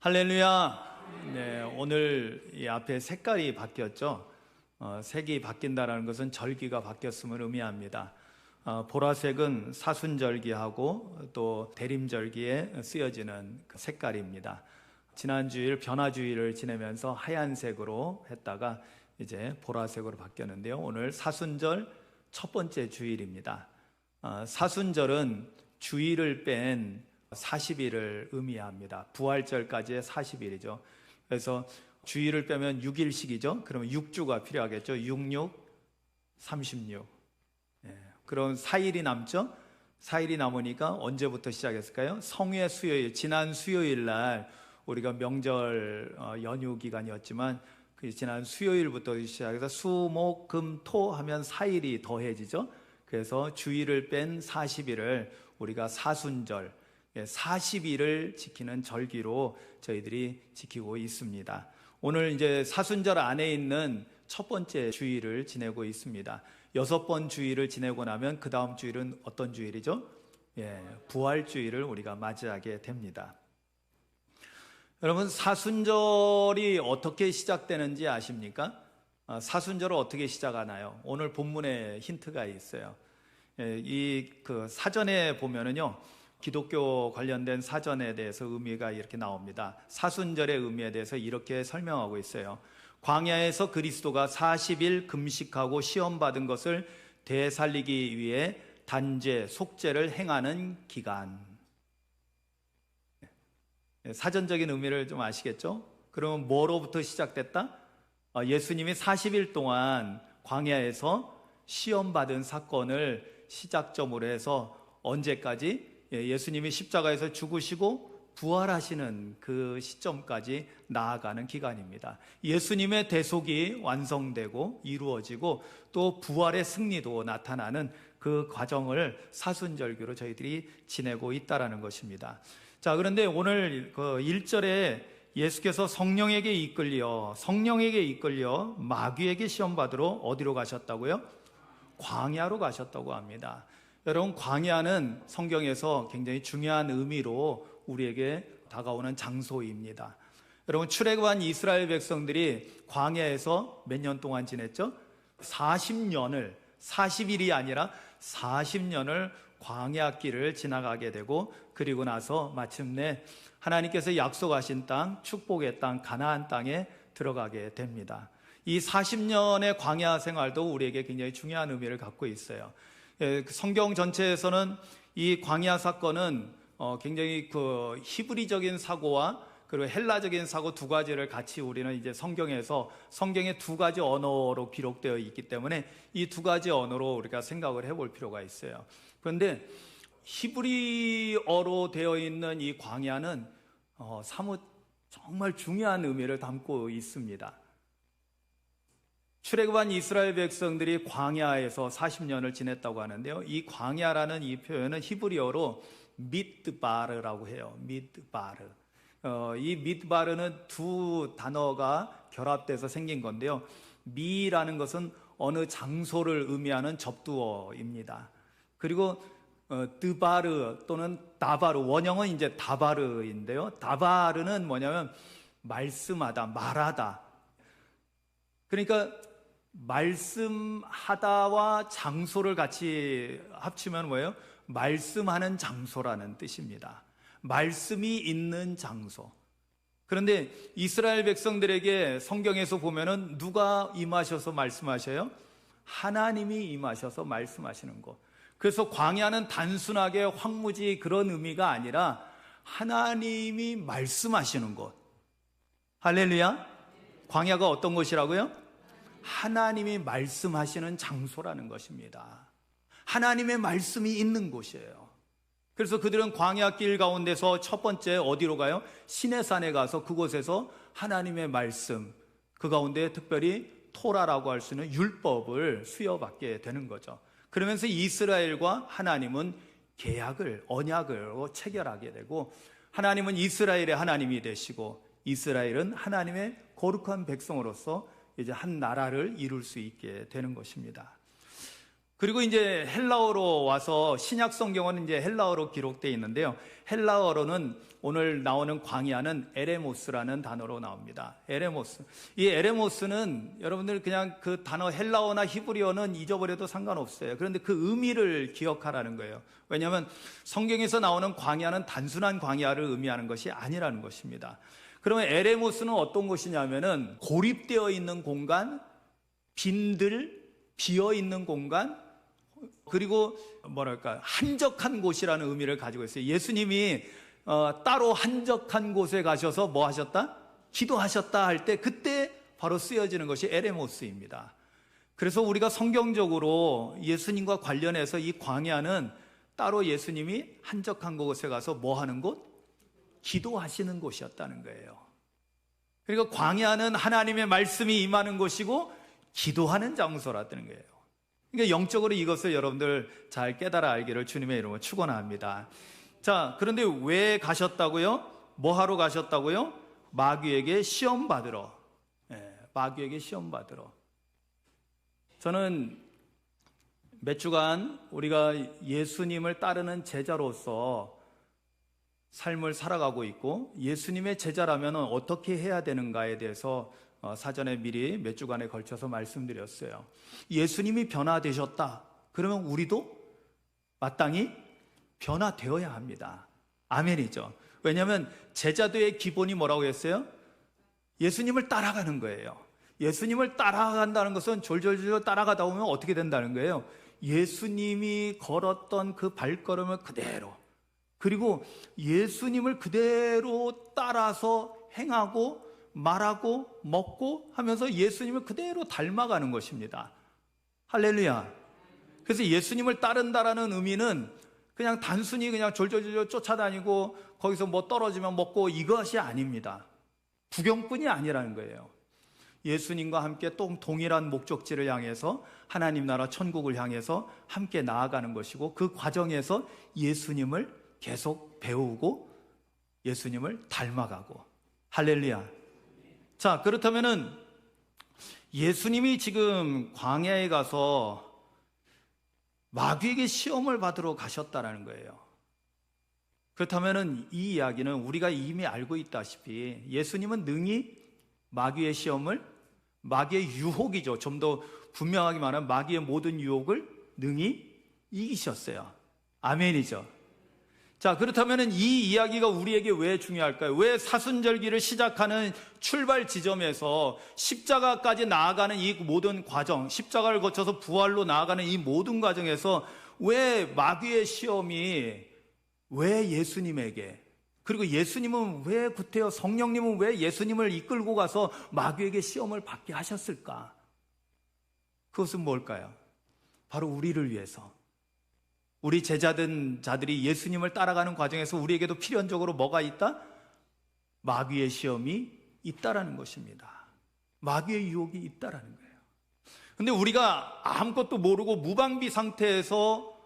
할렐루야. 네, 오늘 이 앞에 색깔이 바뀌었죠. 색이 바뀐다는 것은 절기가 바뀌었음을 의미합니다. 보라색은 사순절기하고 또 대림절기에 쓰여지는 그 색깔입니다. 지난 주일 변화주일을 지내면서 하얀색으로 했다가 이제 보라색으로 바뀌었는데요. 오늘 사순절 첫 번째 주일입니다. 사순절은 주일을 뺀 40일을 의미합니다. 부활절까지의 40일이죠. 그래서 주일을 빼면 6일씩이죠. 그러면 6주가 필요하겠죠. 66, 36. 그럼 4일이 남죠. 4일이 남으니까 언제부터 시작했을까요? 성회 수요일, 지난 수요일 날 우리가 명절 연휴 기간이었지만 그 지난 수요일부터 시작해서 수, 목, 금, 토 하면 4일이 더해지죠. 그래서 주일을 뺀 40일을 우리가 사순절, 40일을 지키는 절기로 저희들이 지키고 있습니다. 오늘 이제 사순절 안에 있는 첫 번째 주일을 지내고 있습니다. 6번 주일을 지내고 나면 그 다음 주일은 어떤 주일이죠? 부활주일을 우리가 맞이하게 됩니다. 여러분, 사순절이 어떻게 시작되는지 아십니까? 사순절을 어떻게 시작하나요? 오늘 본문에 힌트가 있어요. 그 사전에 보면은요, 기독교 관련된 사전에 대해서 의미가 이렇게 나옵니다. 사순절의 의미에 대해서 이렇게 설명하고 있어요. 광야에서 그리스도가 40일 금식하고 시험받은 것을 되살리기 위해 단죄, 속죄를 행하는 기간. 사전적인 의미를 좀 아시겠죠? 그러면 뭐로부터 시작됐다? 예수님이 40일 동안 광야에서 시험받은 사건을 시작점으로 해서 언제까지? 예수님이 십자가에서 죽으시고 부활하시는 그 시점까지 나아가는 기간입니다. 예수님의 대속이 완성되고 이루어지고 또 부활의 승리도 나타나는 그 과정을 사순절기로 저희들이 지내고 있다는 것입니다. 자, 그런데 오늘 그 1절에 예수께서 성령에게 이끌려 마귀에게 시험받으러 어디로 가셨다고요? 광야로 가셨다고 합니다. 여러분, 광야는 성경에서 굉장히 중요한 의미로 우리에게 다가오는 장소입니다. 여러분, 출애굽한 이스라엘 백성들이 광야에서 몇 년 동안 지냈죠? 40일이 아니라 40년을 광야길을 지나가게 되고, 그리고 나서 마침내 하나님께서 약속하신 땅, 축복의 땅, 가나안 땅에 들어가게 됩니다. 이 40년의 광야 생활도 우리에게 굉장히 중요한 의미를 갖고 있어요. 성경 전체에서는 이 광야 사건은 굉장히 그 히브리적인 사고와 그리고 헬라적인 사고 두 가지를 같이 우리는 이제 성경의 두 가지 언어로 기록되어 있기 때문에 이 두 가지 언어로 우리가 생각을 해볼 필요가 있어요. 그런데 히브리어로 되어 있는 이 광야는 사뭇 정말 중요한 의미를 담고 있습니다. 출애굽한 이스라엘 백성들이 광야에서 40년을 지냈다고 하는데요. 이 광야라는 이 표현은 히브리어로 미드바르라고 해요. 미드바르. 이 미드바르는 두 단어가 결합돼서 생긴 건데요. 미라는 것은 어느 장소를 의미하는 접두어입니다. 그리고 드바르 또는 다바르, 원형은 이제 다바르인데요. 다바르는 뭐냐면 말씀하다, 말하다. 그러니까 말씀하다와 장소를 같이 합치면 뭐예요? 말씀하는 장소라는 뜻입니다. 말씀이 있는 장소. 그런데 이스라엘 백성들에게 성경에서 보면은 누가 임하셔서 말씀하셔요? 하나님이 임하셔서 말씀하시는 것. 그래서 광야는 단순하게 황무지 그런 의미가 아니라 하나님이 말씀하시는 것. 할렐루야. 광야가 어떤 곳이라고요? 하나님이 말씀하시는 장소라는 것입니다. 하나님의 말씀이 있는 곳이에요. 그래서 그들은 광야길 가운데서 첫 번째 어디로 가요? 시내산에 가서 그곳에서 하나님의 말씀, 그 가운데 특별히 토라라고 할 수 있는 율법을 수여받게 되는 거죠. 그러면서 이스라엘과 하나님은 언약을 체결하게 되고, 하나님은 이스라엘의 하나님이 되시고 이스라엘은 하나님의 거룩한 백성으로서 이제 한 나라를 이룰 수 있게 되는 것입니다. 그리고 이제 헬라어로 와서 신약 성경은 이제 헬라어로 기록되어 있는데요. 헬라어로는 오늘 나오는 광야는 에레모스라는 단어로 나옵니다. 에레모스. 이 에레모스는 여러분들 그냥 그 단어 헬라어나 히브리어는 잊어버려도 상관없어요. 그런데 그 의미를 기억하라는 거예요. 왜냐하면 성경에서 나오는 광야는 단순한 광야를 의미하는 것이 아니라는 것입니다. 그러면 에레모스는 어떤 곳이냐면은 고립되어 있는 공간, 빈들, 비어 있는 공간, 그리고 뭐랄까 한적한 곳이라는 의미를 가지고 있어요. 예수님이 따로 한적한 곳에 가셔서 뭐 하셨다? 기도하셨다 할 때 그때 바로 쓰여지는 것이 에레모스입니다. 그래서 우리가 성경적으로 예수님과 관련해서 이 광야는 따로 예수님이 한적한 곳에 가서 뭐 하는 곳? 기도하시는 곳이었다는 거예요. 그러니까 광야는 하나님의 말씀이 임하는 곳이고 기도하는 장소라는 거예요. 그러니까 영적으로 이것을 여러분들 잘 깨달아 알기를 주님의 이름으로 축원합니다. 자, 그런데 왜 가셨다고요? 뭐 하러 가셨다고요? 마귀에게 시험 받으러. 마귀에게 시험 받으러. 저는 몇 주간 우리가 예수님을 따르는 제자로서 삶을 살아가고 있고 예수님의 제자라면 어떻게 해야 되는가에 대해서 사전에 미리 몇 주간에 걸쳐서 말씀드렸어요. 예수님이 변화되셨다. 그러면 우리도 마땅히 변화되어야 합니다. 아멘이죠. 왜냐하면 제자도의 기본이 뭐라고 했어요? 예수님을 따라가는 거예요. 예수님을 따라간다는 것은 졸졸졸 따라가다 보면 어떻게 된다는 거예요? 예수님이 걸었던 그 발걸음을 그대로, 그리고 예수님을 그대로 따라서 행하고 말하고 먹고 하면서 예수님을 그대로 닮아가는 것입니다. 할렐루야. 그래서 예수님을 따른다라는 의미는 그냥 단순히 그냥 졸졸졸 쫓아다니고 거기서 뭐 떨어지면 먹고 이것이 아닙니다. 구경꾼이 아니라는 거예요. 예수님과 함께 또 동일한 목적지를 향해서 하나님 나라 천국을 향해서 함께 나아가는 것이고 그 과정에서 예수님을 계속 배우고 예수님을 닮아가고. 할렐루야. 자, 그렇다면은 예수님이 지금 광야에 가서 마귀에게 시험을 받으러 가셨다라는 거예요. 그렇다면은 이 이야기는 우리가 이미 알고 있다시피 예수님은 능히 마귀의 시험을, 마귀의 유혹이죠. 좀 더 분명하게 말하면 마귀의 모든 유혹을 능히 이기셨어요. 아멘이죠. 자, 그렇다면 이 이야기가 우리에게 왜 중요할까요? 왜 사순절기를 시작하는 출발 지점에서 십자가까지 나아가는 이 모든 과정, 십자가를 거쳐서 부활로 나아가는 이 모든 과정에서 왜 마귀의 시험이 왜 예수님에게, 그리고 예수님은 왜 구태여 성령님은 왜 예수님을 이끌고 가서 마귀에게 시험을 받게 하셨을까? 그것은 뭘까요? 바로 우리를 위해서, 우리 제자된 자들이 예수님을 따라가는 과정에서 우리에게도 필연적으로 뭐가 있다? 마귀의 시험이 있다라는 것입니다. 마귀의 유혹이 있다라는 거예요. 근데 우리가 아무것도 모르고 무방비 상태에서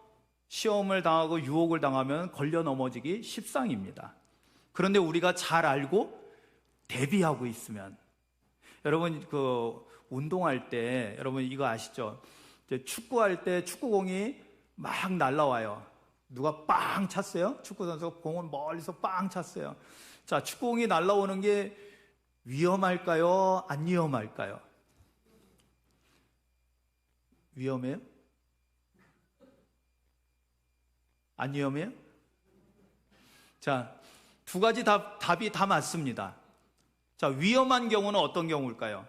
시험을 당하고 유혹을 당하면 걸려 넘어지기 십상입니다. 그런데 우리가 잘 알고 대비하고 있으면, 여러분 그 운동할 때 여러분 이거 아시죠? 이제 축구할 때 축구공이 막 날라와요. 누가 빵 찼어요? 축구 선수가 공을 멀리서 빵 찼어요. 자, 축구공이 날라오는 게 위험할까요? 안 위험할까요? 위험해요? 안 위험해요? 자, 두 가지 답이 다 맞습니다. 자, 위험한 경우는 어떤 경우일까요?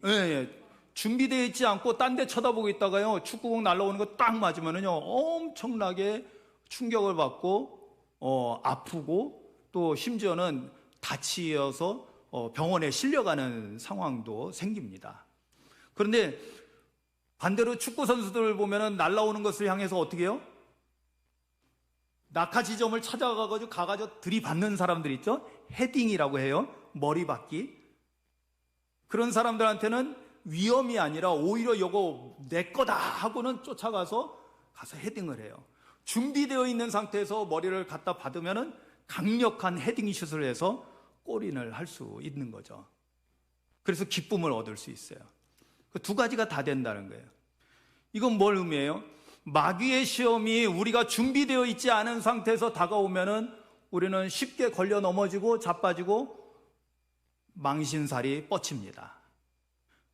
예. 준비되어 있지 않고 딴 데 쳐다보고 있다가요, 축구공 날라오는 거 딱 맞으면은요, 엄청나게 충격을 받고, 아프고, 또 심지어는 다치어서 병원에 실려가는 상황도 생깁니다. 그런데 반대로 축구 선수들 보면은 날라오는 것을 향해서 어떻게 해요? 낙하 지점을 가가지고 들이받는 사람들 있죠? 헤딩이라고 해요. 머리받기. 그런 사람들한테는 위험이 아니라 오히려 이거 내 거다 하고는 쫓아가서 가서 헤딩을 해요. 준비되어 있는 상태에서 머리를 갖다 받으면은 강력한 헤딩슛을 해서 골인을 할 수 있는 거죠. 그래서 기쁨을 얻을 수 있어요. 그 두 가지가 다 된다는 거예요. 이건 뭘 의미해요? 마귀의 시험이 우리가 준비되어 있지 않은 상태에서 다가오면은 우리는 쉽게 걸려 넘어지고 자빠지고 망신살이 뻗칩니다.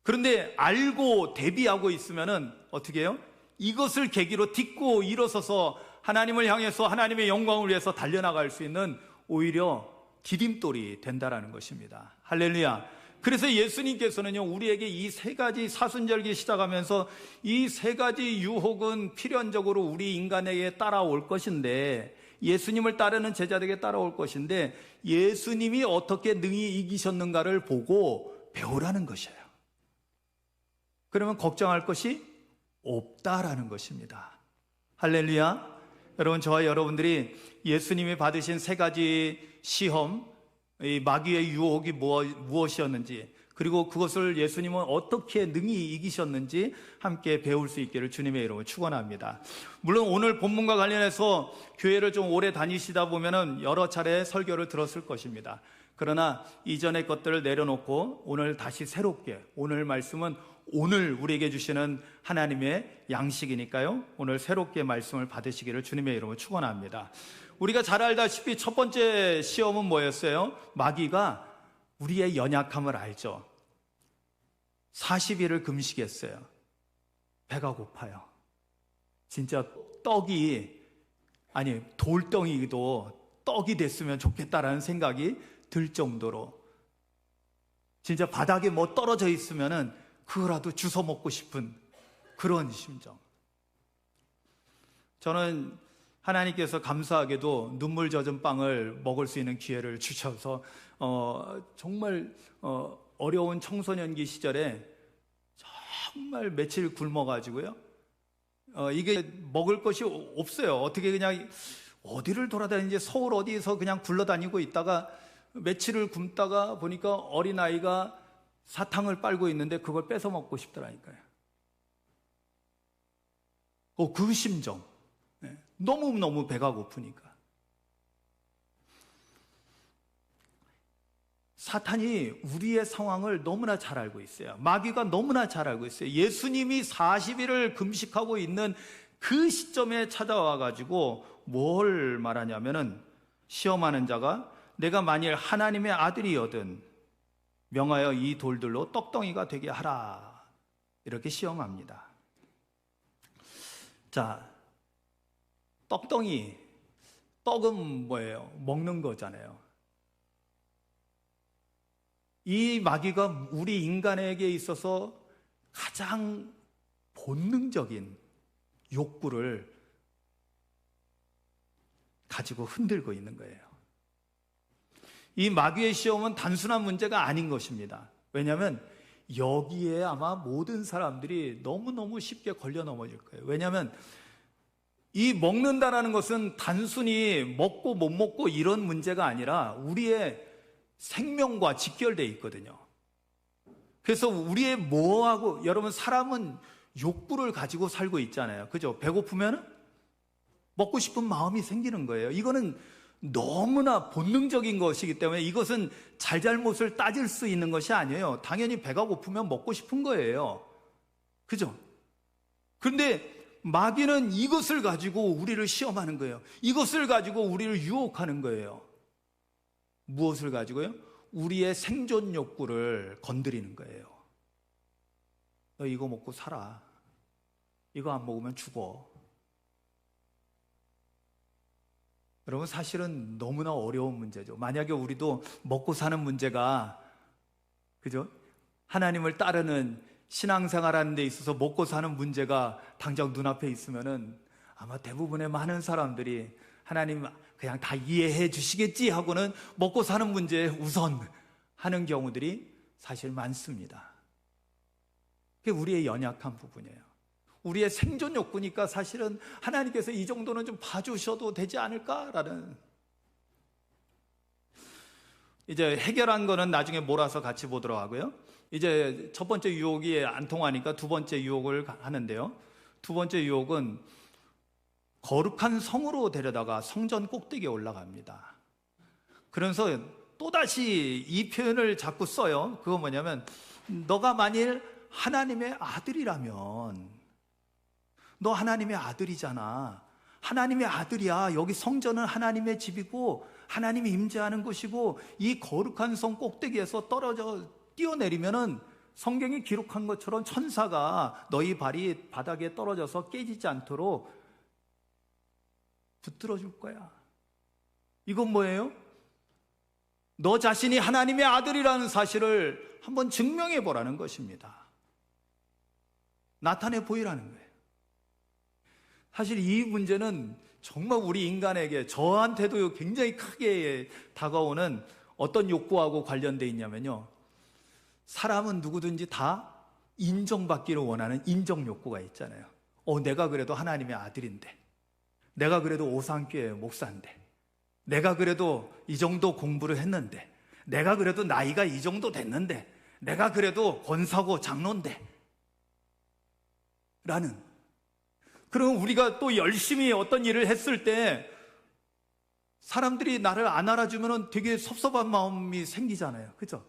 그런데 알고 대비하고 있으면은 어떻게 해요? 이것을 계기로 딛고 일어서서 하나님을 향해서 하나님의 영광을 위해서 달려나갈 수 있는 오히려 디딤돌이 된다라는 것입니다. 할렐루야. 그래서 예수님께서는요, 우리에게 이 세 가지 사순절기 시작하면서 이 세 가지 유혹은 필연적으로 우리 인간에게 따라올 것인데, 예수님을 따르는 제자들에게 따라올 것인데, 예수님이 어떻게 능히 이기셨는가를 보고 배우라는 것이에요. 그러면 걱정할 것이 없다라는 것입니다. 할렐루야. 여러분, 저와 여러분들이 예수님이 받으신 세 가지 시험, 이 마귀의 유혹이 무엇이었는지, 그리고 그것을 예수님은 어떻게 능히 이기셨는지 함께 배울 수 있기를 주님의 이름으로 축원합니다. 물론 오늘 본문과 관련해서 교회를 좀 오래 다니시다 보면은 여러 차례 설교를 들었을 것입니다. 그러나 이전의 것들을 내려놓고 오늘 다시 새롭게, 오늘 말씀은 오늘 우리에게 주시는 하나님의 양식이니까요, 오늘 새롭게 말씀을 받으시기를 주님의 이름으로 축원합니다. 우리가 잘 알다시피 첫 번째 시험은 뭐였어요? 마귀가 우리의 연약함을 알죠. 40일을 금식했어요. 배가 고파요. 진짜 돌덩이도 떡이 됐으면 좋겠다라는 생각이 들 정도로, 진짜 바닥에 뭐 떨어져 있으면은 그거라도 주워 먹고 싶은 그런 심정. 저는 하나님께서 감사하게도 눈물 젖은 빵을 먹을 수 있는 기회를 주셔서 정말 어려운 청소년기 시절에 정말 며칠 굶어가지고요, 이게 먹을 것이 없어요. 어떻게 그냥 어디를 돌아다니는지, 서울 어디에서 그냥 굴러다니고 있다가 며칠을 굶다가 보니까 어린아이가 사탕을 빨고 있는데 그걸 뺏어 먹고 싶더라니까요. 그 심정. 너무너무 배가 고프니까. 사탄이 우리의 상황을 너무나 잘 알고 있어요. 마귀가 너무나 잘 알고 있어요. 예수님이 40일을 금식하고 있는 그 시점에 찾아와 가지고 뭘 말하냐면은, 시험하는 자가 내가 만일 하나님의 아들이거든 명하여 이 돌들로 떡덩이가 되게 하라, 이렇게 시험합니다. 자, 떡은 뭐예요? 먹는 거잖아요. 이 마귀가 우리 인간에게 있어서 가장 본능적인 욕구를 가지고 흔들고 있는 거예요. 이 마귀의 시험은 단순한 문제가 아닌 것입니다. 왜냐하면 여기에 아마 모든 사람들이 너무너무 쉽게 걸려 넘어질 거예요. 왜냐하면 이 먹는다라는 것은 단순히 먹고 못 먹고 이런 문제가 아니라 우리의 생명과 직결되어 있거든요. 그래서 우리의 뭐하고, 여러분, 사람은 욕구를 가지고 살고 있잖아요. 그죠? 배고프면 먹고 싶은 마음이 생기는 거예요. 이거는 너무나 본능적인 것이기 때문에 이것은 잘잘못을 따질 수 있는 것이 아니에요. 당연히 배가 고프면 먹고 싶은 거예요. 그죠? 그런데 마귀는 이것을 가지고 우리를 시험하는 거예요. 이것을 가지고 우리를 유혹하는 거예요. 무엇을 가지고요? 우리의 생존 욕구를 건드리는 거예요. 너 이거 먹고 살아. 이거 안 먹으면 죽어. 여러분, 사실은 너무나 어려운 문제죠. 만약에 우리도 먹고 사는 문제가, 그죠? 하나님을 따르는 신앙생활하는 데 있어서 먹고 사는 문제가 당장 눈앞에 있으면은 아마 대부분의 많은 사람들이 하나님 그냥 다 이해해 주시겠지 하고는 먹고 사는 문제에 우선 하는 경우들이 사실 많습니다. 그게 우리의 연약한 부분이에요. 우리의 생존 욕구니까 사실은 하나님께서 이 정도는 좀 봐주셔도 되지 않을까라는, 이제 해결한 거는 나중에 몰아서 같이 보도록 하고요. 이제 첫 번째 유혹이 안 통하니까 두 번째 유혹을 하는데요. 두 번째 유혹은 거룩한 성으로 데려다가 성전 꼭대기에 올라갑니다. 그래서 또다시 이 표현을 자꾸 써요. 그건 뭐냐면, 너가 만일 하나님의 아들이라면 너 하나님의 아들이잖아. 하나님의 아들이야. 여기 성전은 하나님의 집이고 하나님이 임재하는 곳이고 이 거룩한 성 꼭대기에서 떨어져 뛰어내리면은 성경이 기록한 것처럼 천사가 너희 발이 바닥에 떨어져서 깨지지 않도록 붙들어 줄 거야. 이건 뭐예요? 너 자신이 하나님의 아들이라는 사실을 한번 증명해 보라는 것입니다. 나타내 보이라는 거예요. 사실 이 문제는 정말 우리 인간에게, 저한테도 굉장히 크게 다가오는 어떤 욕구하고 관련되어 있냐면요, 사람은 누구든지 다 인정받기를 원하는 인정 욕구가 있잖아요. 내가 그래도 하나님의 아들인데, 내가 그래도 오산교회 목사인데, 내가 그래도 이 정도 공부를 했는데, 내가 그래도 나이가 이 정도 됐는데, 내가 그래도 권사고 장로인데 라는, 그럼 우리가 또 열심히 어떤 일을 했을 때 사람들이 나를 안 알아주면 되게 섭섭한 마음이 생기잖아요. 그죠?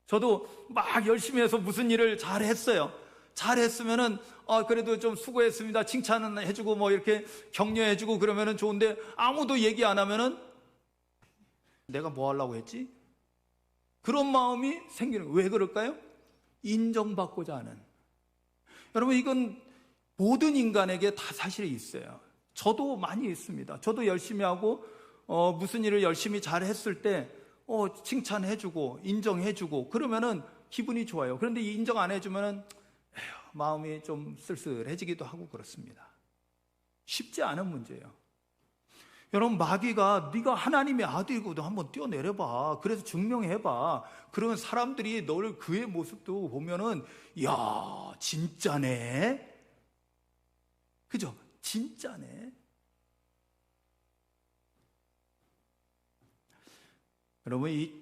저도 막 열심히 해서 무슨 일을 잘 했어요. 잘 했으면은 그래도 좀 수고했습니다, 칭찬은 해주고 뭐 이렇게 격려해주고 그러면은 좋은데, 아무도 얘기 안 하면은 내가 뭐 하려고 했지? 그런 마음이 생기는 거예요. 왜 그럴까요? 인정받고자 하는. 여러분, 이건 모든 인간에게 다 사실이 있어요. 저도 많이 있습니다. 저도 열심히 하고 무슨 일을 열심히 잘 했을 때 칭찬해주고 인정해주고 그러면은 기분이 좋아요. 그런데 인정 안 해주면은 마음이 좀 쓸쓸해지기도 하고 그렇습니다. 쉽지 않은 문제예요. 여러분, 마귀가 네가 하나님의 아들이고도 한번 뛰어내려봐, 그래서 증명해봐. 그러면 사람들이 너를, 그의 모습도 보면은 야, 진짜네, 그죠? 진짜네. 여러분, 이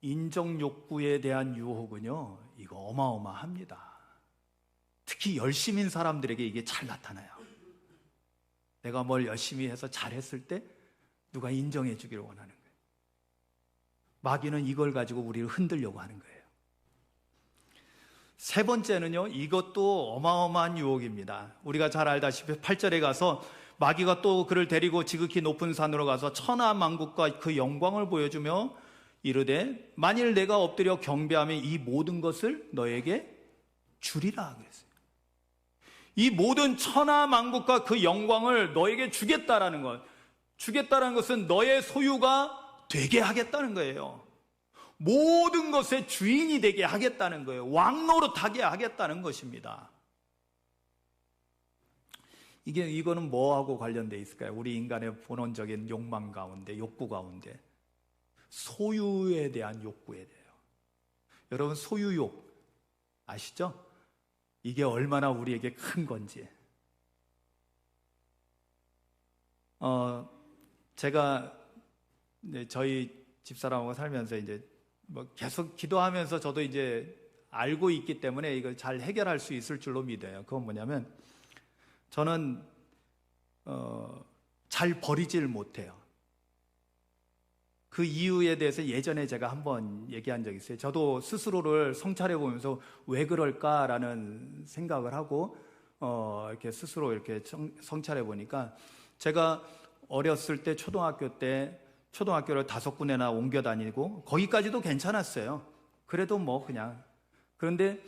인정 욕구에 대한 유혹은요, 이거 어마어마합니다. 특히 열심인 사람들에게 이게 잘 나타나요. 내가 뭘 열심히 해서 잘했을 때 누가 인정해 주기를 원하는 거예요. 마귀는 이걸 가지고 우리를 흔들려고 하는 거예요. 세 번째는요, 이것도 어마어마한 유혹입니다. 우리가 잘 알다시피 8절에 가서 마귀가 또 그를 데리고 지극히 높은 산으로 가서 천하만국과 그 영광을 보여주며 이르되 만일 내가 엎드려 경배하면 이 모든 것을 너에게 주리라 그랬어요. 이 모든 천하만국과 그 영광을 너에게 주겠다라는 것, 주겠다라는 것은 너의 소유가 되게 하겠다는 거예요. 모든 것의 주인이 되게 하겠다는 거예요. 왕노릇하게 하겠다는 것입니다. 이거는 뭐하고 관련되어 있을까요? 우리 인간의 본원적인 욕망 가운데, 욕구 가운데 소유에 대한 욕구에 대해요. 여러분, 소유욕 아시죠? 이게 얼마나 우리에게 큰 건지. 제가 저희 집사람하고 살면서 이제 뭐 계속 기도하면서 저도 이제 알고 있기 때문에 이걸 잘 해결할 수 있을 줄로 믿어요. 그건 뭐냐면, 저는 잘 버리질 못해요. 그 이유에 대해서 예전에 제가 한번 얘기한 적이 있어요. 저도 스스로를 성찰해 보면서 왜 그럴까라는 생각을 하고 이렇게 스스로 이렇게 성찰해 보니까, 제가 어렸을 때 초등학교를 5군데나 옮겨 다니고 거기까지도 괜찮았어요. 그래도 뭐 그냥. 그런데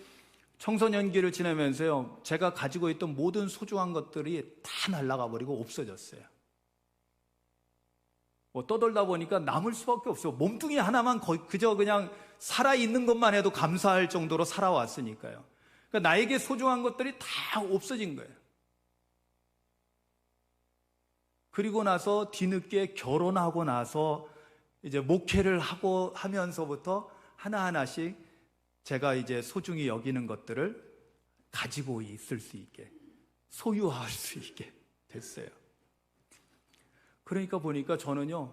청소년기를 지내면서요, 제가 가지고 있던 모든 소중한 것들이 다 날아가 버리고 없어졌어요. 떠돌다 보니까 남을 수밖에 없어요. 몸뚱이 하나만 그저 그냥 살아있는 것만 해도 감사할 정도로 살아왔으니까요. 그러니까 나에게 소중한 것들이 다 없어진 거예요. 그리고 나서 뒤늦게 결혼하고 나서 이제 목회를 하면서부터 하나하나씩 제가 이제 소중히 여기는 것들을 가지고 있을 수 있게, 소유할 수 있게 됐어요. 그러니까 보니까 저는요,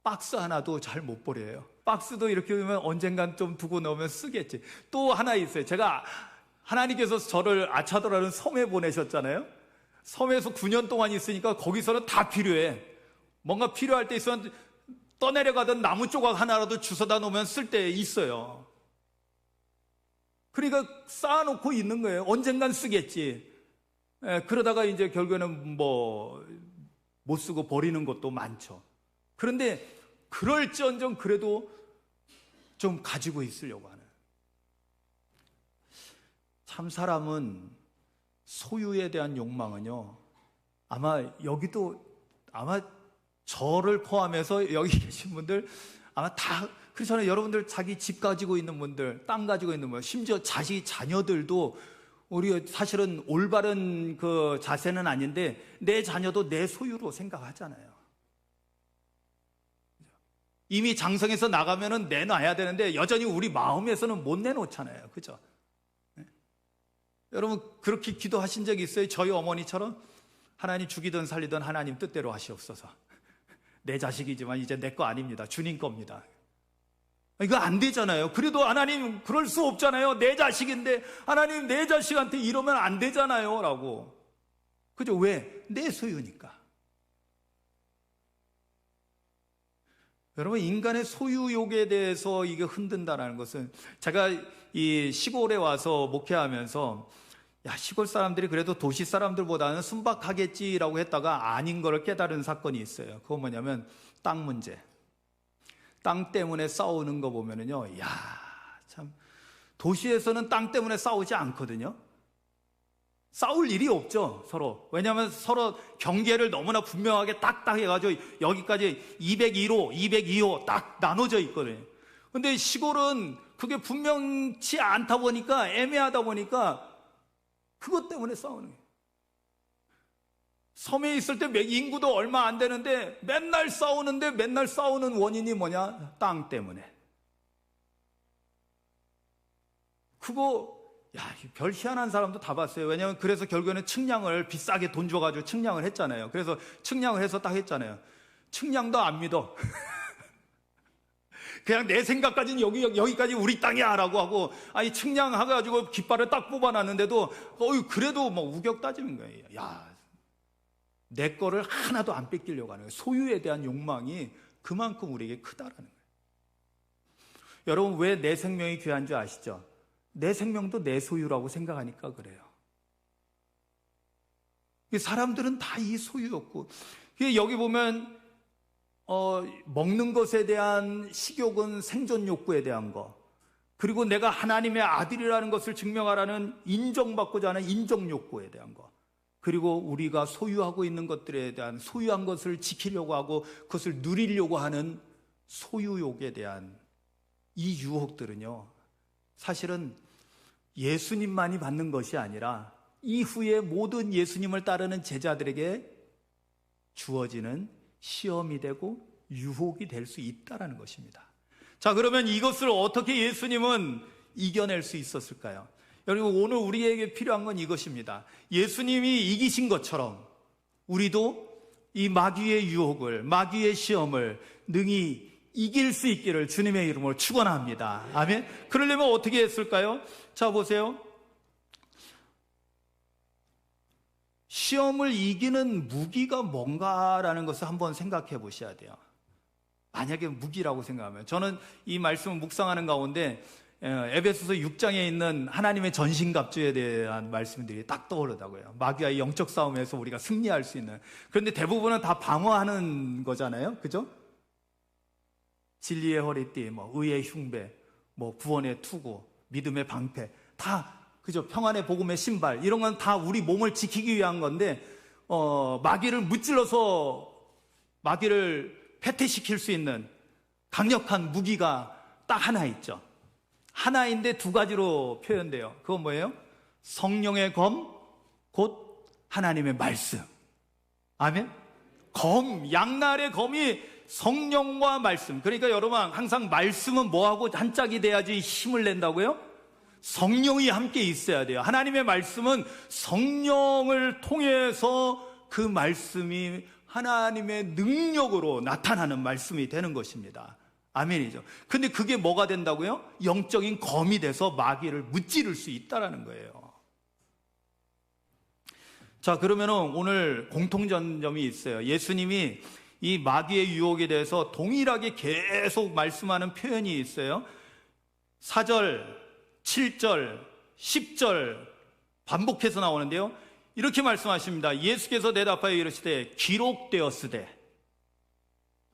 박스 하나도 잘 못 버려요. 박스도 이렇게 보면 언젠간 좀 두고 넣으면 쓰겠지. 또 하나 있어요. 제가, 하나님께서 저를 아차도라는 섬에 보내셨잖아요. 섬에서 9년 동안 있으니까 거기서는 다 필요해. 뭔가 필요할 때 있으면 떠내려가던 나무 조각 하나라도 주워다 놓으면 쓸 때 있어요. 그러니까 쌓아놓고 있는 거예요. 언젠간 쓰겠지. 그러다가 이제 결국에는 뭐 못 쓰고 버리는 것도 많죠. 그런데 그럴지언정 그래도 좀 가지고 있으려고 하는. 참 사람은 소유에 대한 욕망은요, 아마 여기도 아마 저를 포함해서 여기 계신 분들 아마 다 그렇잖아요. 여러분들 자기 집 가지고 있는 분들, 땅 가지고 있는 분들, 심지어 자녀들도 우리 사실은 올바른 그 자세는 아닌데 내 자녀도 내 소유로 생각하잖아요. 이미 장성에서 나가면은 내놔야 되는데 여전히 우리 마음에서는 못 내놓잖아요. 그죠? 네. 여러분 그렇게 기도하신 적이 있어요? 저희 어머니처럼 하나님 죽이든 살리든 하나님 뜻대로 하시옵소서. 내 자식이지만 이제 내 거 아닙니다. 주님 겁니다. 이거 안 되잖아요. 그래도 하나님 그럴 수 없잖아요. 내 자식인데 하나님 내 자식한테 이러면 안 되잖아요 라고. 그죠? 왜? 내 소유니까. 여러분 인간의 소유욕에 대해서 이게 흔든다는 것은, 제가 이 시골에 와서 목회하면서 야, 시골 사람들이 그래도 도시 사람들보다는 순박하겠지라고 했다가 아닌 거를 깨달은 사건이 있어요. 그건 뭐냐면 땅 문제. 땅 때문에 싸우는 거 보면은요, 야, 참 도시에서는 땅 때문에 싸우지 않거든요. 싸울 일이 없죠, 서로. 왜냐하면 서로 경계를 너무나 분명하게 딱딱 해가지고 여기까지 202호, 202호 딱 나눠져 있거든요. 근데 시골은 그게 분명치 않다 보니까, 애매하다 보니까 그것 때문에 싸우는 거예요. 섬에 있을 때 인구도 얼마 안 되는데 맨날 싸우는데, 맨날 싸우는 원인이 뭐냐? 땅 때문에. 그거 야, 별 희한한 사람도 다 봤어요. 왜냐하면 그래서 결국에는 측량을 비싸게 돈 줘가지고 측량을 했잖아요. 그래서 측량을 해서 딱 했잖아요. 측량도 안 믿어. 그냥 내 생각까지는 여기까지 우리 땅이야 라고 하고, 아니 측량해가지고 깃발을 딱 뽑아놨는데도 그래도 뭐 우격 따지는 거예요. 야, 내 거를 하나도 안 뺏기려고 하는 거예요. 소유에 대한 욕망이 그만큼 우리에게 크다라는 거예요. 여러분 왜 내 생명이 귀한 줄 아시죠? 내 생명도 내 소유라고 생각하니까 그래요. 사람들은 다 이 소유였고, 여기 보면 먹는 것에 대한 식욕은 생존 욕구에 대한 거, 그리고 내가 하나님의 아들이라는 것을 증명하라는 인정받고자 하는 인정 욕구에 대한 거, 그리고 우리가 소유하고 있는 것들에 대한, 소유한 것을 지키려고 하고 그것을 누리려고 하는 소유욕에 대한 이 유혹들은요, 사실은 예수님만이 받는 것이 아니라 이후에 모든 예수님을 따르는 제자들에게 주어지는 시험이 되고 유혹이 될 수 있다는 것입니다. 자, 그러면 이것을 어떻게 예수님은 이겨낼 수 있었을까요? 여러분 오늘 우리에게 필요한 건 이것입니다. 예수님이 이기신 것처럼 우리도 이 마귀의 유혹을, 마귀의 시험을 능히 이길 수 있기를 주님의 이름으로 축원합니다. 아멘. 그러려면 어떻게 했을까요? 자, 보세요. 시험을 이기는 무기가 뭔가라는 것을 한번 생각해 보셔야 돼요. 만약에 무기라고 생각하면, 저는 이 말씀을 묵상하는 가운데 에베소서 6장에 있는 하나님의 전신갑주에 대한 말씀들이 딱 떠오르다고요. 마귀와의 영적 싸움에서 우리가 승리할 수 있는. 그런데 대부분은 다 방어하는 거잖아요. 그죠? 진리의 허리띠, 뭐 의의 흉배, 뭐 구원의 투구, 믿음의 방패, 다 그죠? 평안의 복음의 신발, 이런 건 다 우리 몸을 지키기 위한 건데, 마귀를 무찔러서 마귀를 패퇴시킬 수 있는 강력한 무기가 딱 하나 있죠. 하나인데 두 가지로 표현돼요. 그건 뭐예요? 성령의 검, 곧 하나님의 말씀. 아멘? 검, 양날의 검이 성령과 말씀. 그러니까 여러분 항상 말씀은 뭐하고 한 짝이 돼야지 힘을 낸다고요? 성령이 함께 있어야 돼요. 하나님의 말씀은 성령을 통해서 그 말씀이 하나님의 능력으로 나타나는 말씀이 되는 것입니다. 아멘이죠. 근데 그게 뭐가 된다고요? 영적인 검이 돼서 마귀를 무찌를 수 있다는 거예요. 자, 그러면은 오늘 공통점이 있어요. 예수님이 이 마귀의 유혹에 대해서 동일하게 계속 말씀하는 표현이 있어요. 4절, 7절, 10절 반복해서 나오는데요. 이렇게 말씀하십니다. 예수께서 대답하여 이르시되 기록되었으되,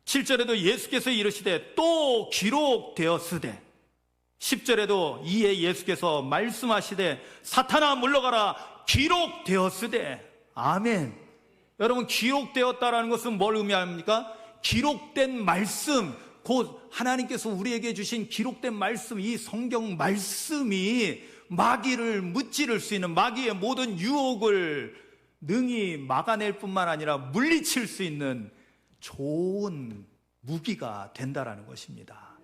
7절에도 예수께서 이르시되 또 기록되었으되, 10절에도 이에 예수께서 말씀하시되 사탄아 물러가라 기록되었으되. 아멘. 여러분, 기록되었다라는 것은 뭘 의미합니까? 기록된 말씀, 곧 하나님께서 우리에게 주신 기록된 말씀, 이 성경 말씀이 마귀를 무찌를 수 있는, 마귀의 모든 유혹을 능히 막아낼 뿐만 아니라 물리칠 수 있는 좋은 무기가 된다라는 것입니다.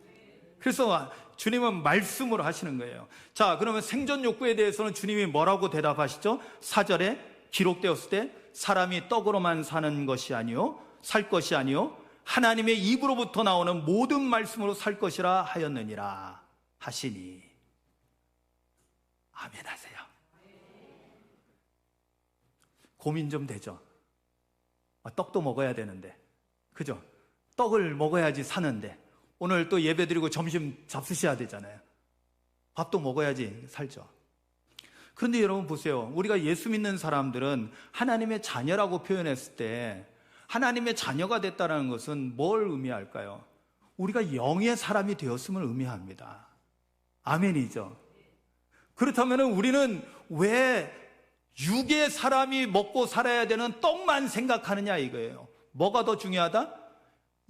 그래서 주님은 말씀으로 하시는 거예요. 자, 그러면 생존 욕구에 대해서는 주님이 뭐라고 대답하시죠? 4절에 기록되었을 때 사람이 떡으로만 사는 것이 아니요 살 것이 아니요 하나님의 입으로부터 나오는 모든 말씀으로 살 것이라 하였느니라 하시니. 아멘 하세요. 고민 좀 되죠? 떡도 먹어야 되는데, 그죠? 떡을 먹어야지 사는데, 오늘 또 예배 드리고 점심 잡수셔야 되잖아요. 밥도 먹어야지 살죠. 그런데 여러분 보세요. 우리가 예수 믿는 사람들은 하나님의 자녀라고 표현했을 때, 하나님의 자녀가 됐다는 것은 뭘 의미할까요? 우리가 영의 사람이 되었음을 의미합니다. 아멘이죠. 그렇다면 우리는 왜 육의 사람이 먹고 살아야 되는 떡만 생각하느냐 이거예요. 뭐가 더 중요하다?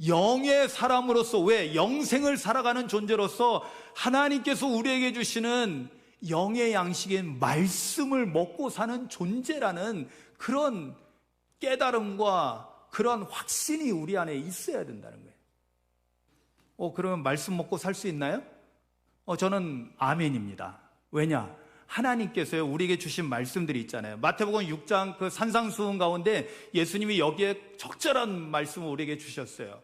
영의 사람으로서, 왜? 영생을 살아가는 존재로서 하나님께서 우리에게 주시는 영의 양식인 말씀을 먹고 사는 존재라는 그런 깨달음과 그런 확신이 우리 안에 있어야 된다는 거예요. 그러면 말씀 먹고 살 수 있나요? 저는 아멘입니다. 왜냐? 하나님께서요, 우리에게 주신 말씀들이 있잖아요. 마태복음 6장 그 산상수훈 가운데 예수님이 여기에 적절한 말씀을 우리에게 주셨어요.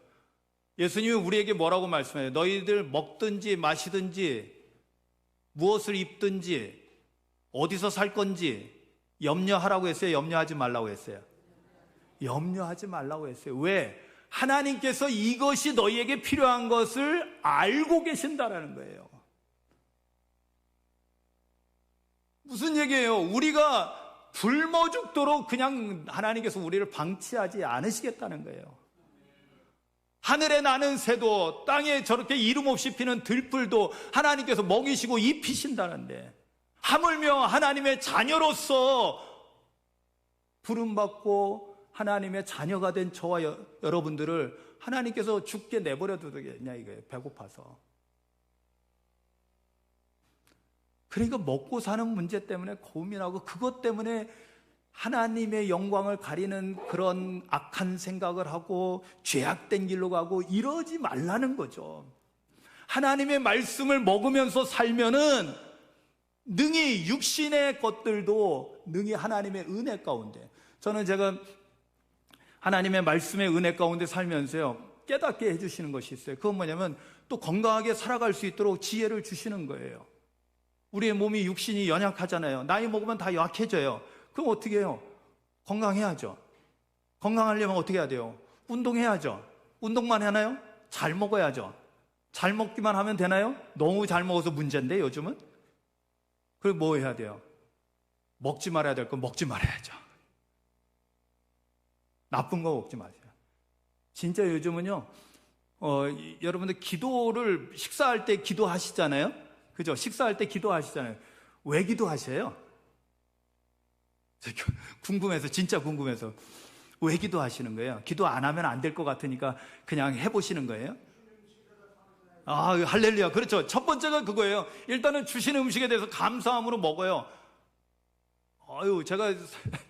예수님이 우리에게 뭐라고 말씀해요? 너희들 먹든지 마시든지 무엇을 입든지 어디서 살 건지 염려하라고 했어요? 염려하지 말라고 했어요? 염려하지 말라고 했어요. 왜? 하나님께서 이것이 너희에게 필요한 것을 알고 계신다라는 거예요. 무슨 얘기예요? 우리가 굶어 죽도록 그냥 하나님께서 우리를 방치하지 않으시겠다는 거예요. 하늘에 나는 새도, 땅에 저렇게 이름 없이 피는 들풀도 하나님께서 먹이시고 입히신다는데, 하물며 하나님의 자녀로서 부름받고 하나님의 자녀가 된 저와 여러분들을 하나님께서 죽게 내버려도 되겠냐 이거예요. 배고파서. 그러니까 먹고 사는 문제 때문에 고민하고, 그것 때문에 하나님의 영광을 가리는 그런 악한 생각을 하고 죄악된 길로 가고 이러지 말라는 거죠. 하나님의 말씀을 먹으면서 살면은 능히 육신의 것들도 능히 하나님의 은혜 가운데, 저는 제가 하나님의 말씀의 은혜 가운데 살면서요 깨닫게 해주시는 것이 있어요. 그건 뭐냐면 또 건강하게 살아갈 수 있도록 지혜를 주시는 거예요. 우리의 몸이, 육신이 연약하잖아요. 나이 먹으면 다 약해져요. 그럼 어떻게 해요? 건강해야죠. 건강하려면 어떻게 해야 돼요? 운동해야죠. 운동만 하나요? 잘 먹어야죠. 잘 먹기만 하면 되나요? 너무 잘 먹어서 문제인데 요즘은. 그리고 뭐 해야 돼요? 먹지 말아야 될 건 먹지 말아야죠. 나쁜 거 먹지 마세요. 진짜 요즘은요 여러분들 기도를 식사할 때 기도하시잖아요. 그죠? 식사할 때 기도하시잖아요. 왜 기도하셔요? 궁금해서, 진짜 궁금해서. 왜 기도하시는 거예요? 기도 안 하면 안 될 것 같으니까 그냥 해보시는 거예요? 아, 할렐루야. 그렇죠. 첫 번째가 그거예요. 일단은 주신 음식에 대해서 감사함으로 먹어요. 제가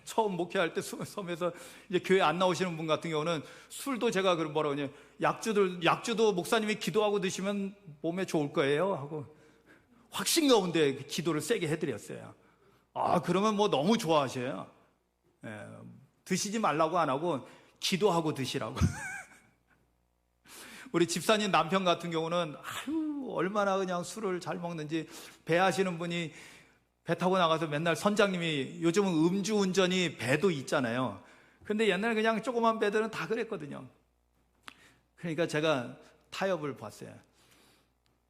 처음 목회할 때 섬에서 이제 교회 안 나오시는 분 같은 경우는 술도 제가 뭐라고 하냐, 약주도 목사님이 기도하고 드시면 몸에 좋을 거예요 하고 확신 가운데 기도를 세게 해드렸어요. 그러면 뭐 너무 좋아하셔요. 드시지 말라고 안 하고 기도하고 드시라고. 우리 집사님 남편 같은 경우는 얼마나 그냥 술을 잘 먹는지, 배 하시는 분이 배 타고 나가서 맨날 선장님이, 요즘은 음주운전이 배도 있잖아요. 근데 옛날에 그냥 조그만 배들은 다 그랬거든요. 그러니까 제가 타협을 봤어요.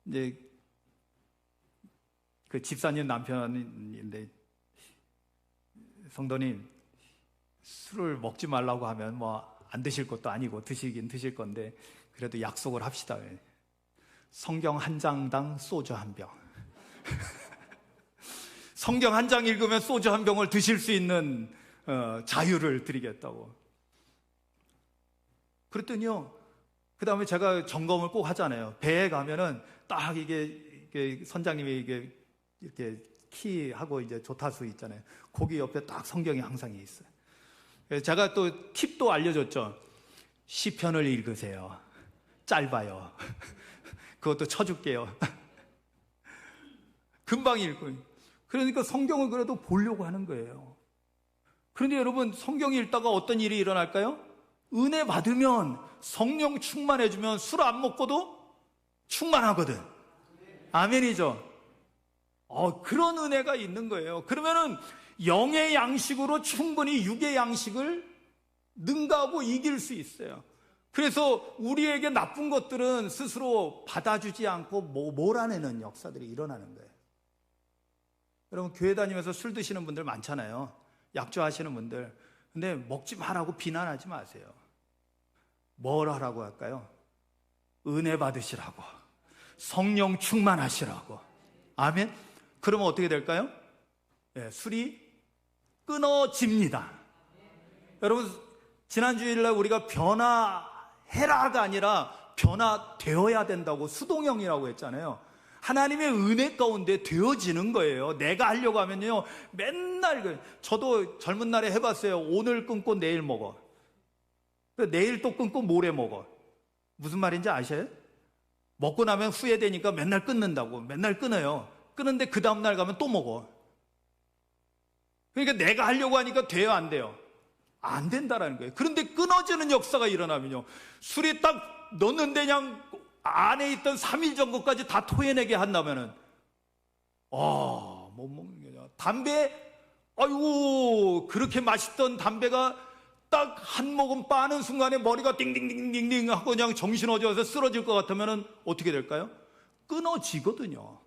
이제 그 집사님 남편인데 성도님, 술을 먹지 말라고 하면 뭐 안 드실 것도 아니고 드시긴 드실 건데 그래도 약속을 합시다. 성경 한 장당 소주 한 병. 성경 한 장 읽으면 소주 한 병을 드실 수 있는 자유를 드리겠다고. 그랬더니요, 그 다음에 제가 점검을 꼭 하잖아요. 배에 가면은 딱 이게 선장님이 이렇게 키하고 이제 조타수 있잖아요. 거기 옆에 딱 성경이 항상 있어요. 그래서 제가 또 팁도 알려줬죠. 시편을 읽으세요. 짧아요. 그것도 쳐줄게요. 금방 읽고. 그러니까 성경을 그래도 보려고 하는 거예요. 그런데 여러분, 성경 읽다가 어떤 일이 일어날까요? 은혜 받으면, 성령 충만해주면 술 안 먹고도 충만하거든. 아멘이죠. 그런 은혜가 있는 거예요. 그러면은 영의 양식으로 충분히 육의 양식을 능가하고 이길 수 있어요. 그래서 우리에게 나쁜 것들은 스스로 받아주지 않고 몰아내는 역사들이 일어나는 거예요. 여러분, 교회 다니면서 술 드시는 분들 많잖아요. 약주하시는 분들. 근데 먹지 말라고 비난하지 마세요. 뭘 하라고 할까요? 은혜 받으시라고, 성령 충만하시라고. 아멘. 그러면 어떻게 될까요? 술이 끊어집니다. 여러분, 지난 주일날 우리가 변화해라가 아니라 변화되어야 된다고 수동형이라고 했잖아요. 하나님의 은혜 가운데 되어지는 거예요. 내가 하려고 하면요, 맨날, 저도 젊은 날에 해봤어요. 오늘 끊고 내일 먹어. 내일 또 끊고 모레 먹어. 무슨 말인지 아셔요? 먹고 나면 후회되니까 맨날 끊는다고. 맨날 끊어요. 끊는데 그 다음날 가면 또 먹어. 그러니까 내가 하려고 하니까 돼요, 안 돼요? 안 된다라는 거예요. 그런데 끊어지는 역사가 일어나면요, 술이 딱 넣는데 그냥 안에 있던 3일 전거까지 다 토해내게 한다면은 못 먹는 거냐. 담배, 아이고, 그렇게 맛있던 담배가 딱 한 모금 빠는 순간에 머리가 띵띵띵띵띵 하고 그냥 정신 어지러워서 쓰러질 것 같으면은 어떻게 될까요? 끊어지거든요.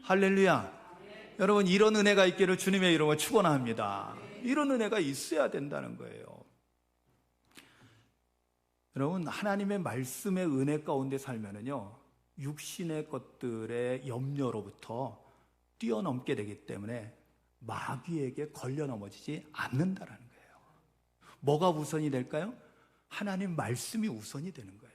할렐루야. 여러분, 이런 은혜가 있기를 주님의 이름으로 축원합니다. 이런 은혜가 있어야 된다는 거예요. 여러분, 하나님의 말씀의 은혜 가운데 살면은요, 육신의 것들의 염려로부터 뛰어넘게 되기 때문에 마귀에게 걸려 넘어지지 않는다라는 거예요. 뭐가 우선이 될까요? 하나님 말씀이 우선이 되는 거예요.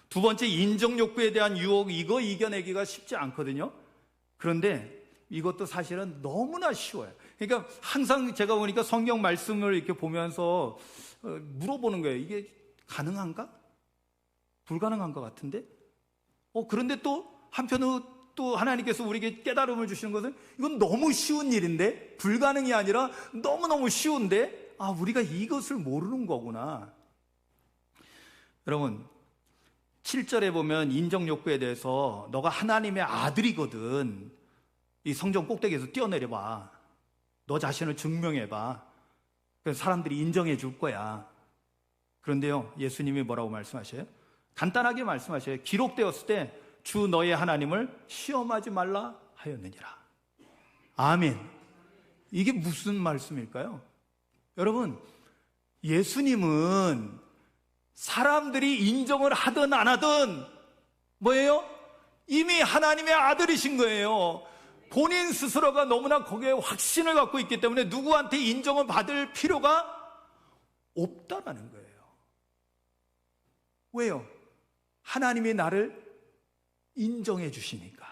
두 번째, 인정 욕구에 대한 유혹, 이거 이겨내기가 쉽지 않거든요. 그런데 이것도 사실은 너무나 쉬워요. 그러니까 항상 제가 보니까 성경 말씀을 이렇게 보면서 물어보는 거예요. 이게 가능한가? 불가능한 것 같은데? 그런데 또 한편으로 또 하나님께서 우리에게 깨달음을 주시는 것은 이건 너무 쉬운 일인데, 불가능이 아니라 너무너무 쉬운데, 우리가 이것을 모르는 거구나. 여러분, 7절에 보면 인정 욕구에 대해서 너가 하나님의 아들이거든, 이 성전 꼭대기에서 뛰어내려봐. 너 자신을 증명해봐. 그래서 사람들이 인정해 줄 거야. 그런데요, 예수님이 뭐라고 말씀하셔요? 간단하게 말씀하셔요. 기록되었을 때 주 너의 하나님을 시험하지 말라 하였느니라. 아멘. 이게 무슨 말씀일까요? 여러분, 예수님은 사람들이 인정을 하든 안 하든 뭐예요? 이미 하나님의 아들이신 거예요. 본인 스스로가 너무나 거기에 확신을 갖고 있기 때문에 누구한테 인정을 받을 필요가 없다라는 거예요. 왜요? 하나님이 나를 인정해 주시니까.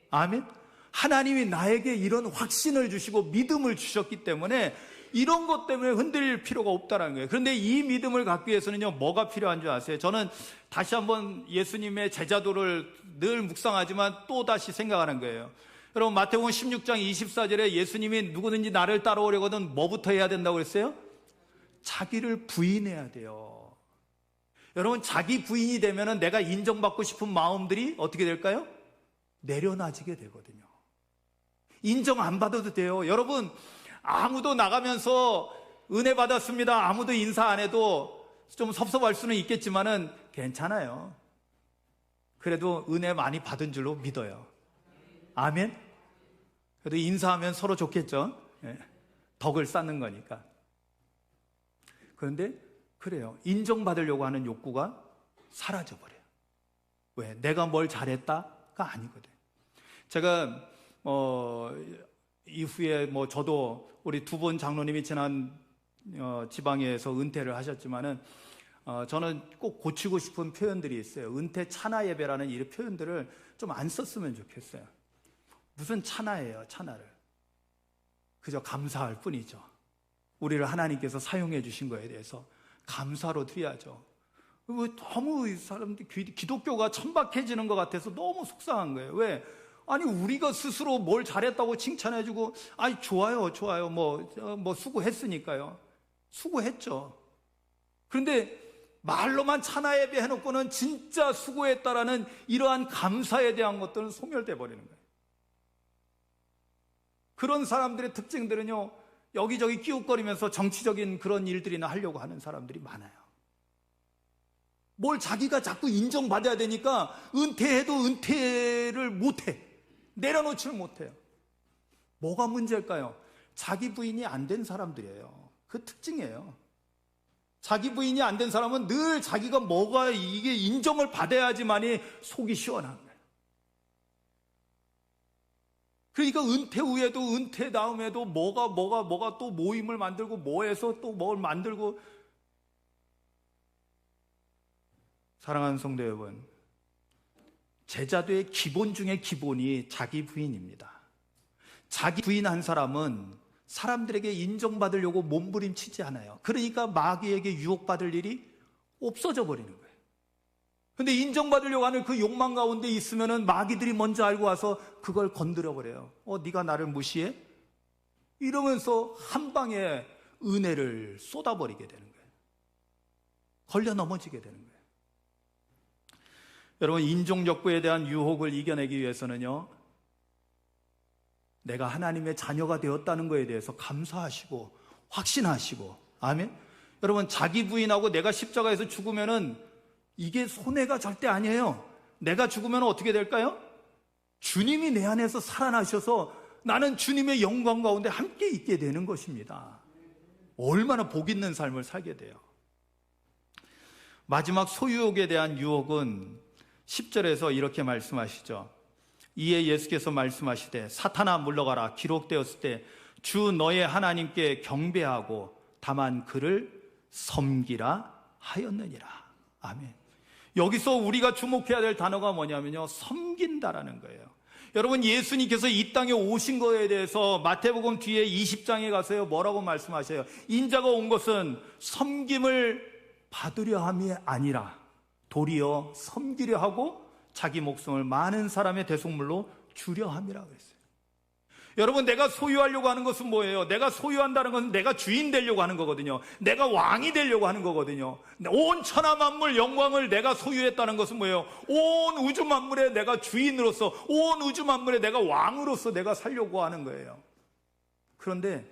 아멘. 하나님이 나에게 이런 확신을 주시고 믿음을 주셨기 때문에 이런 것 때문에 흔들릴 필요가 없다는 거예요. 그런데 이 믿음을 갖기 위해서는요, 뭐가 필요한 줄 아세요? 저는 다시 한번 예수님의 제자도를 늘 묵상하지만 또 다시 생각하는 거예요. 여러분, 마태복음 16장 24절에 예수님이 누구든지 나를 따라오려거든 뭐부터 해야 된다고 그랬어요? 자기를 부인해야 돼요. 여러분, 자기 부인이 되면은 내가 인정받고 싶은 마음들이 어떻게 될까요? 내려놔지게 되거든요. 인정 안 받아도 돼요. 여러분, 아무도 나가면서 은혜 받았습니다, 아무도 인사 안 해도 좀 섭섭할 수는 있겠지만은 괜찮아요. 그래도 은혜 많이 받은 줄로 믿어요. 아멘. 그래도 인사하면 서로 좋겠죠. 예. 덕을 쌓는 거니까. 그런데 그래요. 인정받으려고 하는 욕구가 사라져버려요. 왜? 내가 뭘 잘했다가 아니거든. 제가 이후에 저도 우리 두 분 장로님이 지난 지방에서 은퇴를 하셨지만은 저는 꼭 고치고 싶은 표현들이 있어요. 은퇴 차나 예배라는 이 표현들을 좀 안 썼으면 좋겠어요. 무슨 차나예요, 차나를. 그저 감사할 뿐이죠. 우리를 하나님께서 사용해 주신 거에 대해서 감사로 드려야죠. 너무 이 사람들 기독교가 천박해지는 것 같아서 너무 속상한 거예요. 왜? 아니 우리가 스스로 뭘 잘했다고 칭찬해주고 아니 좋아요 뭐 수고했으니까요. 수고했죠. 그런데 말로만 차나 예배 해놓고는 진짜 수고했다라는 이러한 감사에 대한 것들은 소멸돼 버리는 거예요. 그런 사람들의 특징들은요, 여기저기 끼웃거리면서 정치적인 그런 일들이나 하려고 하는 사람들이 많아요. 뭘 자기가 자꾸 인정받아야 되니까 은퇴해도 은퇴를 못해. 내려놓지를 못해요. 뭐가 문제일까요? 자기 부인이 안 된 사람들이에요. 그 특징이에요. 자기 부인이 안 된 사람은 늘 자기가 뭐가 이게 인정을 받아야지만이 속이 시원한 거예요. 그러니까 은퇴 후에도 은퇴 다음에도 뭐가 또 모임을 만들고 뭐해서 또 뭘 만들고. 사랑하는 성도 여러분, 제자도의 기본 중에 기본이 자기 부인입니다. 자기 부인 한 사람은 사람들에게 인정받으려고 몸부림치지 않아요. 그러니까 마귀에게 유혹받을 일이 없어져 버리는 거예요. 근데 인정받으려고 하는 그 욕망 가운데 있으면은 마귀들이 먼저 알고 와서 그걸 건드려 버려요. 네가 나를 무시해? 이러면서 한 방에 은혜를 쏟아버리게 되는 거예요. 걸려 넘어지게 되는 거예요. 여러분, 인종욕구에 대한 유혹을 이겨내기 위해서는요, 내가 하나님의 자녀가 되었다는 것에 대해서 감사하시고 확신하시고, 아멘. 여러분, 자기 부인하고 내가 십자가에서 죽으면은 이게 손해가 절대 아니에요. 내가 죽으면 어떻게 될까요? 주님이 내 안에서 살아나셔서 나는 주님의 영광 가운데 함께 있게 되는 것입니다. 얼마나 복 있는 삶을 살게 돼요. 마지막 소유욕에 대한 유혹은 10절에서 이렇게 말씀하시죠. 이에 예수께서 말씀하시되 사탄아 물러가라. 기록되었을 때 주 너의 하나님께 경배하고 다만 그를 섬기라 하였느니라. 아멘. 여기서 우리가 주목해야 될 단어가 뭐냐면요, 섬긴다라는 거예요. 여러분, 예수님께서 이 땅에 오신 거에 대해서 마태복음 뒤에 20장에 가서요 뭐라고 말씀하셔요? 인자가 온 것은 섬김을 받으려 함이 아니라 도리어 섬기려 하고 자기 목숨을 많은 사람의 대속물로 주려 함이라고 했어요. 여러분, 내가 소유하려고 하는 것은 뭐예요? 내가 소유한다는 것은 내가 주인 되려고 하는 거거든요. 내가 왕이 되려고 하는 거거든요. 온 천하 만물 영광을 내가 소유했다는 것은 뭐예요? 온 우주 만물에 내가 주인으로서, 온 우주 만물에 내가 왕으로서 내가 살려고 하는 거예요. 그런데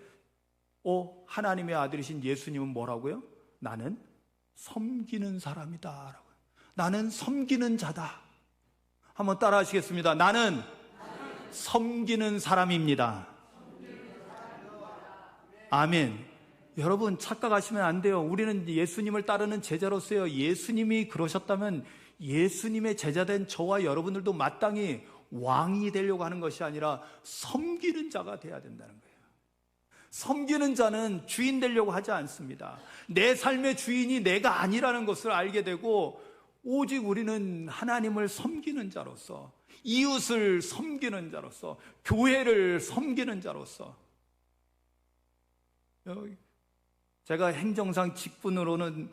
하나님의 아들이신 예수님은 뭐라고요? 나는 섬기는 사람이다 라고요. 나는 섬기는 자다. 한번 따라 하시겠습니다. 나는 섬기는 사람입니다. 아멘. 여러분, 착각하시면 안 돼요. 우리는 예수님을 따르는 제자로서요, 예수님이 그러셨다면 예수님의 제자된 저와 여러분들도 마땅히 왕이 되려고 하는 것이 아니라 섬기는 자가 돼야 된다는 거예요. 섬기는 자는 주인 되려고 하지 않습니다. 내 삶의 주인이 내가 아니라는 것을 알게 되고 오직 우리는 하나님을 섬기는 자로서, 이웃을 섬기는 자로서, 교회를 섬기는 자로서. 제가 행정상 직분으로는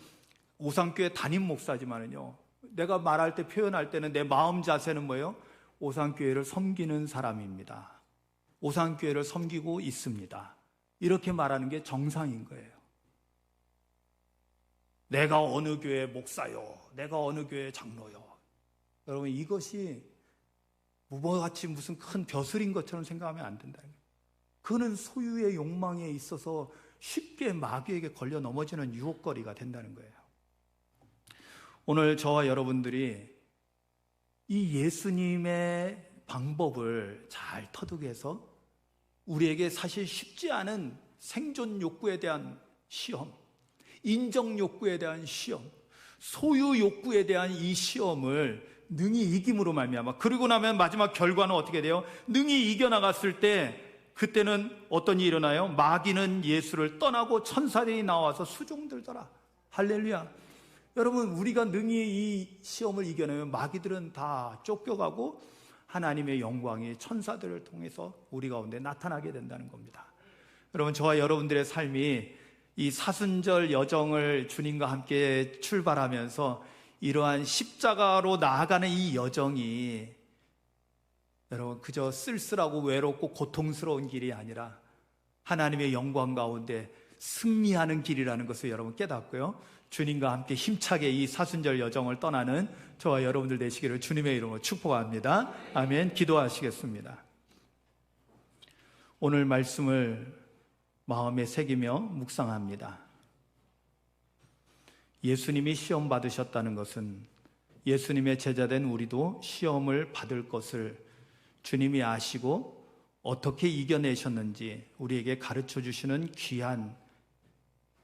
오산교회 담임 목사지만은요, 내가 말할 때, 표현할 때는 내 마음 자세는 뭐예요? 오산교회를 섬기는 사람입니다. 오산교회를 섬기고 있습니다. 이렇게 말하는 게 정상인 거예요. 내가 어느 교회 목사요, 내가 어느 교회 장로요. 여러분, 이것이 무엇같이 무슨 큰 벼슬인 것처럼 생각하면 안 된다는 거예요. 그거는 소유의 욕망에 있어서 쉽게 마귀에게 걸려 넘어지는 유혹거리가 된다는 거예요. 오늘 저와 여러분들이 이 예수님의 방법을 잘 터득해서 우리에게 사실 쉽지 않은 생존 욕구에 대한 시험, 인정 욕구에 대한 시험, 소유 욕구에 대한 이 시험을 능히 이김으로 말미암아, 그리고 나면 마지막 결과는 어떻게 돼요? 능히 이겨나갔을 때 그때는 어떤 일이 일어나요? 마귀는 예수를 떠나고 천사들이 나와서 수종들더라. 할렐루야. 여러분, 우리가 능히 이 시험을 이겨내면 마귀들은 다 쫓겨가고 하나님의 영광이 천사들을 통해서 우리 가운데 나타나게 된다는 겁니다. 여러분, 저와 여러분들의 삶이 이 사순절 여정을 주님과 함께 출발하면서 이러한 십자가로 나아가는 이 여정이 여러분 그저 쓸쓸하고 외롭고 고통스러운 길이 아니라 하나님의 영광 가운데 승리하는 길이라는 것을 여러분 깨닫고요, 주님과 함께 힘차게 이 사순절 여정을 떠나는 저와 여러분들 되시기를 주님의 이름으로 축복합니다. 아멘. 기도하시겠습니다. 오늘 말씀을 마음에 새기며 묵상합니다. 예수님이 시험 받으셨다는 것은 예수님의 제자된 우리도 시험을 받을 것을 주님이 아시고 어떻게 이겨내셨는지 우리에게 가르쳐 주시는 귀한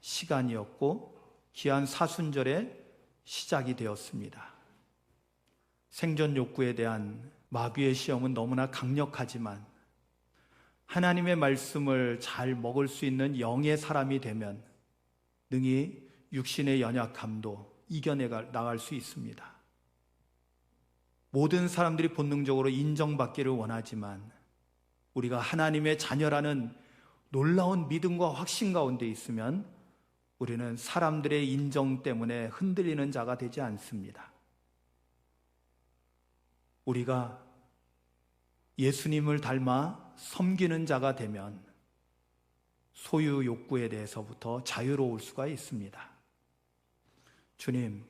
시간이었고 귀한 사순절의 시작이 되었습니다. 생존 욕구에 대한 마귀의 시험은 너무나 강력하지만 하나님의 말씀을 잘 먹을 수 있는 영의 사람이 되면 능히 육신의 연약함도 이겨내 나갈 수 있습니다. 모든 사람들이 본능적으로 인정받기를 원하지만 우리가 하나님의 자녀라는 놀라운 믿음과 확신 가운데 있으면 우리는 사람들의 인정 때문에 흔들리는 자가 되지 않습니다. 우리가 예수님을 닮아 섬기는 자가 되면 소유 욕구에 대해서부터 자유로울 수가 있습니다. 주님,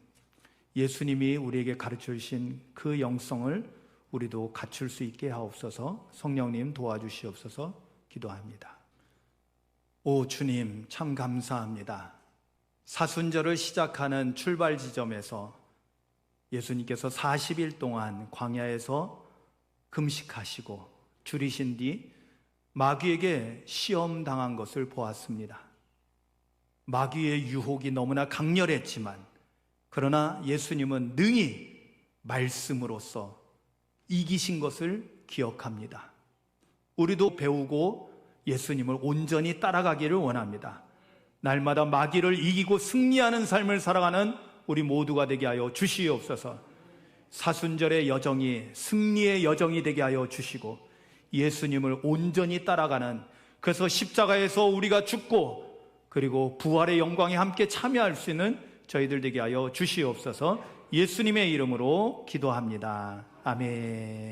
예수님이 우리에게 가르쳐 주신 그 영성을 우리도 갖출 수 있게 하옵소서. 성령님 도와주시옵소서. 기도합니다. 오 주님, 참 감사합니다. 사순절을 시작하는 출발 지점에서 예수님께서 40일 동안 광야에서 금식하시고 줄이신 뒤 마귀에게 시험당한 것을 보았습니다. 마귀의 유혹이 너무나 강렬했지만 그러나 예수님은 능히 말씀으로써 이기신 것을 기억합니다. 우리도 배우고 예수님을 온전히 따라가기를 원합니다. 날마다 마귀를 이기고 승리하는 삶을 살아가는 우리 모두가 되게 하여 주시옵소서. 사순절의 여정이 승리의 여정이 되게 하여 주시고 예수님을 온전히 따라가는, 그래서 십자가에서 우리가 죽고 그리고 부활의 영광에 함께 참여할 수 있는 저희들 되게 하여 주시옵소서. 예수님의 이름으로 기도합니다. 아멘.